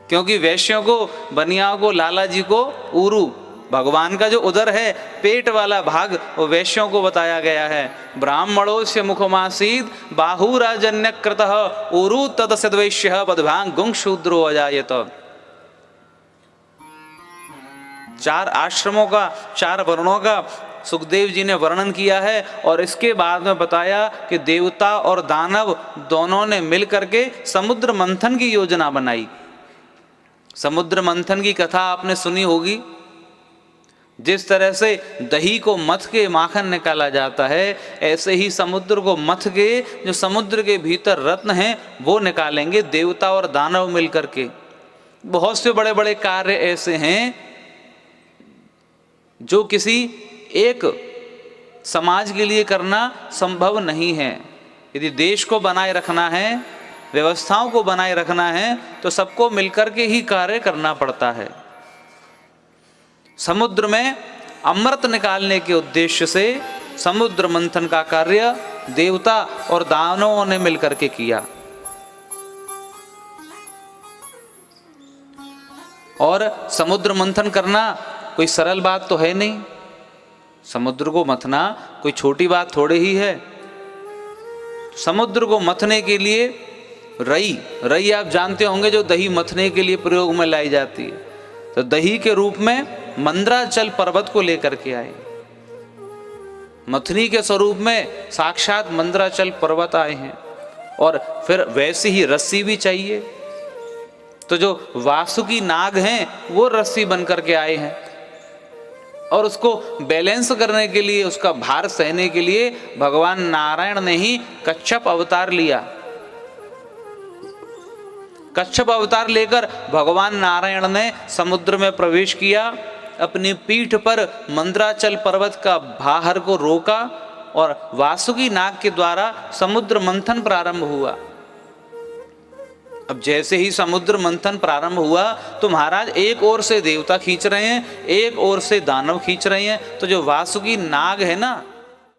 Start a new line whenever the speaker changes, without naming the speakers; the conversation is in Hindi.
क्योंकि वैश्यों को, बनियाओं को, लाला जी को ऊरू, भगवान का जो उदर है, पेट वाला भाग, वो वैश्यों को बताया गया है। ब्राह्मणोस्य मुखमासीद बाहुराजन्य कृतः ऊरू तदसद्वैश्य पदभांग गुंग शूद्रो अजायत। 4 आश्रमों का, 4 वर्णों का सुखदेव जी ने वर्णन किया है। और इसके बाद में बताया कि देवता और दानव दोनों ने मिलकर के समुद्र मंथन की योजना बनाई। समुद्र मंथन की कथा आपने सुनी होगी। जिस तरह से दही को मथ के माखन निकाला जाता है, ऐसे ही समुद्र को मथ के जो समुद्र के भीतर रत्न हैं वो निकालेंगे देवता और दानव मिलकर के। बहुत से बड़े बड़े कार्य ऐसे हैं जो किसी एक समाज के लिए करना संभव नहीं है। यदि देश को बनाए रखना है, व्यवस्थाओं को बनाए रखना है, तो सबको मिलकर के ही कार्य करना पड़ता है। समुद्र में अमृत निकालने के उद्देश्य से समुद्र मंथन का कार्य देवता और दानवों ने मिलकर के किया। और समुद्र मंथन करना कोई सरल बात तो है नहीं। समुद्र को मथना कोई छोटी बात थोड़ी ही है। समुद्र को मथने के लिए रई आप जानते होंगे, जो दही मथने के लिए प्रयोग में लाई जाती है। तो दही के रूप में मंद्राचल पर्वत को लेकर के आए। मथनी के स्वरूप में साक्षात मंद्राचल पर्वत आए हैं। और फिर वैसी ही रस्सी भी चाहिए, तो जो वासुकी नाग हैं वो रस्सी बन करके आए हैं। और उसको बैलेंस करने के लिए, उसका भार सहने के लिए भगवान नारायण ने ही कच्छप अवतार लिया। कच्छप अवतार लेकर भगवान नारायण ने समुद्र में प्रवेश किया। अपनी पीठ पर मंद्राचल पर्वत का भार को रोका और वासुकी नाग के द्वारा समुद्र मंथन प्रारंभ हुआ। अब जैसे ही समुद्र मंथन प्रारंभ हुआ तो महाराज एक ओर से देवता खींच रहे हैं, एक ओर से दानव खींच रहे हैं। तो जो वासुकी नाग है ना,